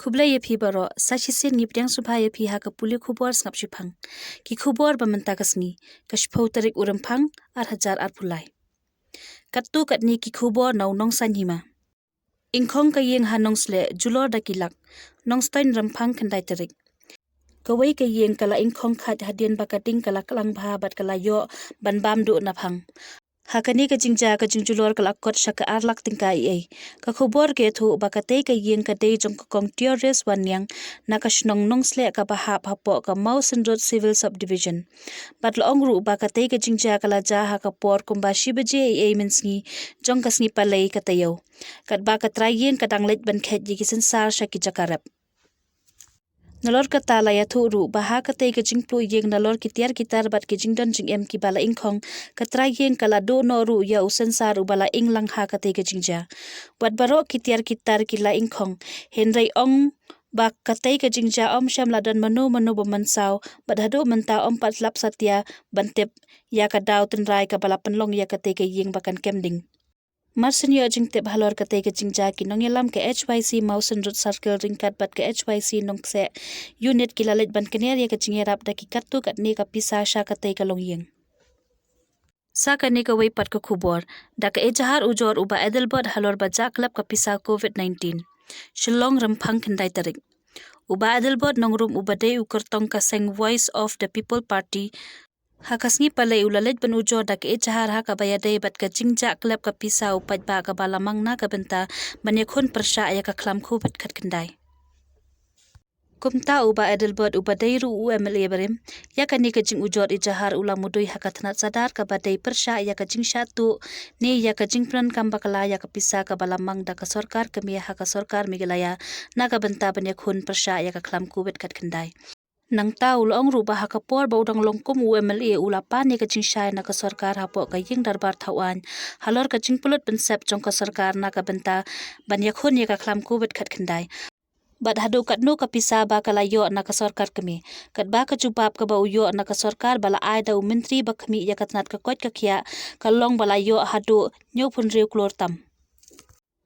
Kublai ye phi baro sachisin ngip yang subha ye phi ha ka puli khubor ngap shipang ki khubor ba menta kasngi ka shphau tarik uram phang ar hajar ar pulai kattu katni ki khubor nau nong sanhima ingkhong ka yeng hanong sle julor da kilak nong stein ram phang khandai tarik kawai ka yeng kala ingkhong khat hadien bakating kala kalang bha bat kala yo ban bam du na phang hakani ka jingja ka jingjulor kala kot shaka arlak tingkai ei ka khobor ke thu bakate ka yeng ka dei jong ka kong teores wanyang na ka shnong nong sle ka ba ha phapo ka Mausen Road Civil Subdivision bat lo ongru bakate ka jingja kala ja ha ka por kumba shibaje ei mensngi jong ka sngi palei ka tayo kat ba ka trayen ka danglet ban khet ji ki sensar shaki jakarap nalor ka tala ya thu ru baha ka te ka jingplu yeng nalor ki tiar kitar bat ki jingdon jing em ki bala ingkhong ka tra yeng kala do no ru ya usen sar u bala inglang ha ka te ka jingja wat baro ki tiar kitar ki la ingkhong henrei ong ba ka te ka jingja om sham ladan manu boman saw bat hadu menta om pat lap satya bantep ya ka daw tin rai ka bala penlong ya ka te ka yeng bakan kemding Marsin yo jing tip halor ka te ka jingja ki nong yalam ke HYC Mausen Road Circle ringkat bat ke HYC nong se unit ki lalit ban kener ya ka jingerap da ki kattu kat ni ka pisa sha ka te ka long yeng sa ka ni ka wei pat ka khubor da ka ejahar ujor uba Edelbert halor ba ja klap ka pisa COVID-19 shillong ramphang khandai tarik uba Edelbert nong rum uba de ukartong ka seng Voice of the People Party hakasngi palai ulalet ban ujo dak e jahar ha ka bayade bat ka jingja klap ka pisa upat ba ka balamang na ka benta banye khon persha ya ka khlam khu bat khat khandai kumta uba Edelbert uba deiru UMLA barem ya ka ni ka jing ujot e jahar ula mudui ha ka thnat sadar ka badai persha ya ka jing tu ne ya ka jingpran kam bakala ya ka pisa ka balamang da ka sarkar kami ha ka sarkar migalaya na ka benta banye khon persha ya ka khlam khu bat khat khandai nang taul ong ru ba ka por ba udang longkum UMLA ula pa ne ka jingshai na ka sarkar ha po ka ying darbar thawan halor ka jingpulot pensep jong ka sarkar na ka benta ban ya khon ya ka khlam ku bet khat khandai bat hadu kat no ka pisa ba kala yo na ka sarkar kami kat ba ka chupap ka ba uyo na ka sarkar bala ai da mentri ba khami ya ka tnat ka kot ka khia ka long bala yo hadu nyu phun riu klor tam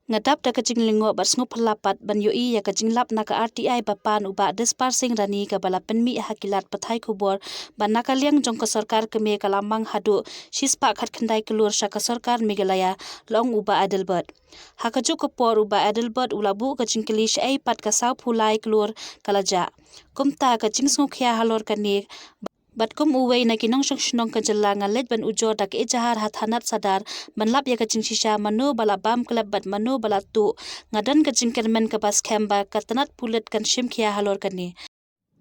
ngadap da ka jinglingo bar sngup lapat ban yo i ya ka jinglap na ka RTI bapan uba dispersing rani ka bala penmi hakilat pathai khubor ban na ka liang jong ka sarkar keme kalamang hadu shispa khat khandai klur sha ka sarkar migalaya long uba Edelbert hakaju ko por uba Edelbert ulabu ka jingkli shai pat ka saw phulai klur kalaja kumta ka jingsngu khya halor ka ni bat kum uwei na kinong shnong ka jalla ngalet ban ujo dak e jahar hathanat sadar banlap ya ka jingshisha manu bala bam klab bat manu bala tu ngadan ka jingkermen ka pas khamba katanat pulet kan shim khia halor kani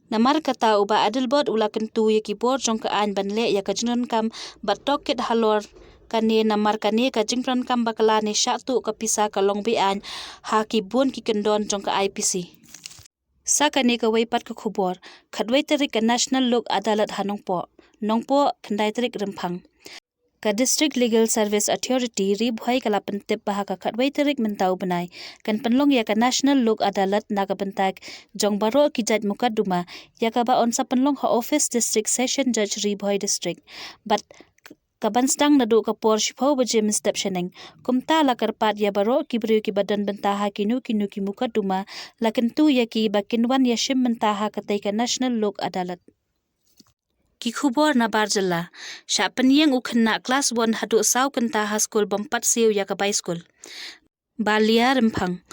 namar kata uba Edelbert ula kentu ya ki bor jong ka an banle ya ka jinon kam bat toket halor kani namar kani ka jingpran kam bakala ni sha tu ka pisa ka long bi an ha ki bun ki kendon jong ka IPC sakani ka wei pat ka khubor khatwei tarik ka National Lok Adalat hanongpo nongpo khandai tarik remphang ka District Legal Service Authority ri bhai kala pentep bah ka khatwei tarik mentau banai kan panlong ya ka National Lok Adalat na ka bentak jong baro ki jaj mukadduma ya ka ba on sa panlong ha Office District Session Judge ri bhai district but kabanstang nadu ka por shipho baje mistep sheneng kumta la karpat ya baro kibru ki badan bentaha kinu ki mukadduma lakin tu ya ki bakinwan ya shim mentaha katai ka National Lok Adalat ki khubor na barjalla sha penyeng ukhanna class 1 hadu saw kanta ha school bompat siu ya ka bai school balia remphang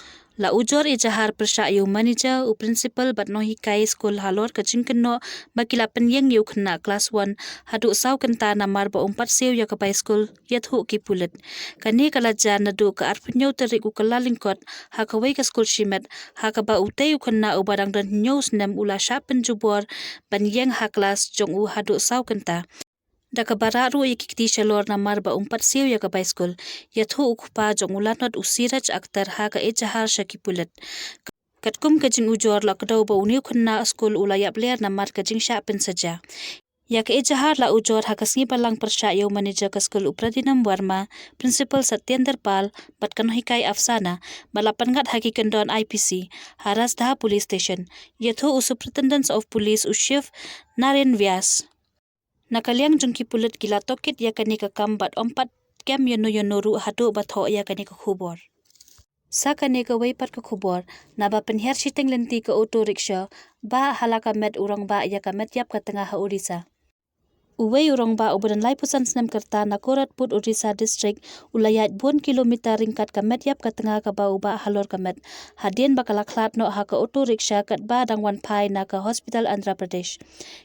la ujor e jahar persha yu manager u principal but no hi kai school halor ka chingkenno bakila penyeng yu khanna class 1 hadu saw kanta na mar ba umpat siu ya ka bai school yathu ki pulet kani kala jan du ka arpnyo tari ku kala lingkot ha ka wei ka school shimet ha ka ba utei u khanna u barang dan news nam ula sha penjubor ban yeng ha class jong u hadu saw kanta daka bararu ikikti shalor na mar ba umpat siu ya ka bai school yathu ukpa jong ulanot usiraj aktar ha ka ejahar shaki pulet katkum ka jing ujor lakdau ba uniu khanna school ula yap ler na mar ka jing sha pen saja ya ka ejahar la ujor ha kasngi balang persha yo manager ka school upradinam warma principal Satyendra Pal bat kan hikai afsana balapan ngat haki kendon IPC haras da police station yathu superintendent of police ushif Naren Vyas nakaliang jungki pulet gila tokit ya kani ka kambat ompat kem yono ru hadu batho ya kani ka khubor Sakane ka weipat ka khubor naba penher shiteng lenti ka auto rickshaw ba halaka met urang ba ya ka met yap ka tengah ha Odisha. Uwei urang ba ubadan lai pusan snem kerta na Koratput Odisha district ulayat 4 kilometer ringkat ka met yap ka tengah ka ba uba halor ka met hadien bakala khlat no ha ka auto rickshaw kat ba dangwan phai na ka hospital Andhra Pradesh.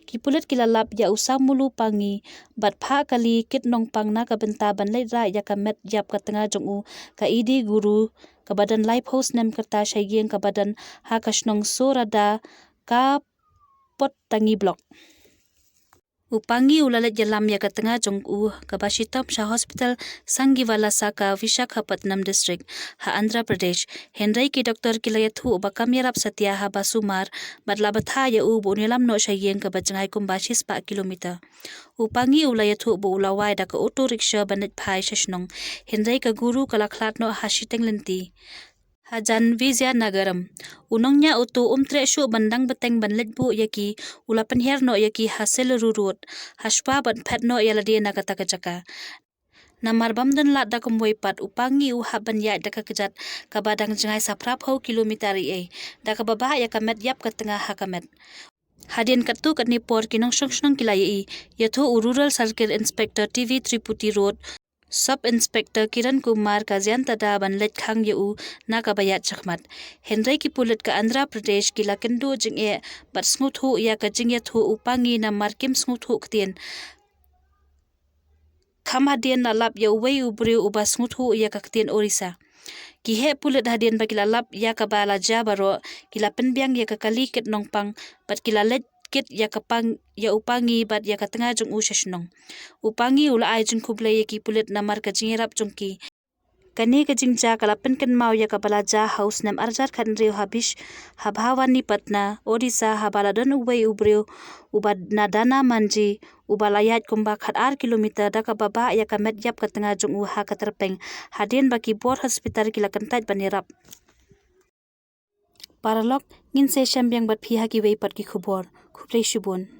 Kipulit kilalap ya usam mulu pangi bat pha kali kit nong pang na ka benta ban lai ra ya ka met yap ka tengah jong u ka idi guru ka badan lai phos nem kerta shaygeng ka badan ha kasnong sorada ka pot tangi blok. Upangi ulalet jalam ya ka tengah jong u ka Bashitam Shah Hospital Sangiwala Saka Visakhapatnam District ha Andhra Pradesh Henry ki doktor kilayathu bakam yarap satya ha basumar badlabatha ya u bonilam no shayeng ka bajangai kumbashis 4 kilometer. Upangi ulayathu bu ulawai da ka auto rickshaw banit phai shashnong Henry ka guru kalakhlat no hashiteng lenti. Hajan Vizianagaram. Unongnya utu umtre shu bandang beteng banlet bu yaki ula penher no yaki hasil rurut. Hashpa ban pet no yaladia nakata kajaka. Namar bamdan lat da kumway pat upangi uhaban ya da kakajat kabadang jangai saprap ho kilometeri e. Da kababa ya kamet yap ka tengah hakamet. Hadien katu kat nipor kinong shong kilayai yathu Rural Circle Inspector TV Triputi Road Sub Inspector Kiran Kumar Kazian tada ban let khang yu na ka bayat chakmat Henry ki pulit ka Andhra Pradesh ki lakendu jing e bat smuthu ya ka jing yathu upangi na markim smuthu ktien kham hadien na lap ya wei ubri uba smuthu ya ka ktien Orissa ki he pulit hadien ba kilalap ya ka bala jabaro kila penbiang ya ka kali ket nongpang bat kila let kit ya kapang ya upangi bat ya ka tengah jong ushashnong upangi ula ai jing khuble ya ki pulit namar ka jingerap jongki kani ka jingja kala penken mau ya ka bala ja house nam arjar khan reu habish habhawani patna Odisha habala don uwei ubreu ubad nadana manji ubalayat kumba khat 8 kilometer da ka baba ya ka met yap ka tengah jong u ha ka terpeng hadien baki bor hospital kila kantat banirap Paralok ngin se shambyang bat phiha ki wei pat ki khubor khuplei shubon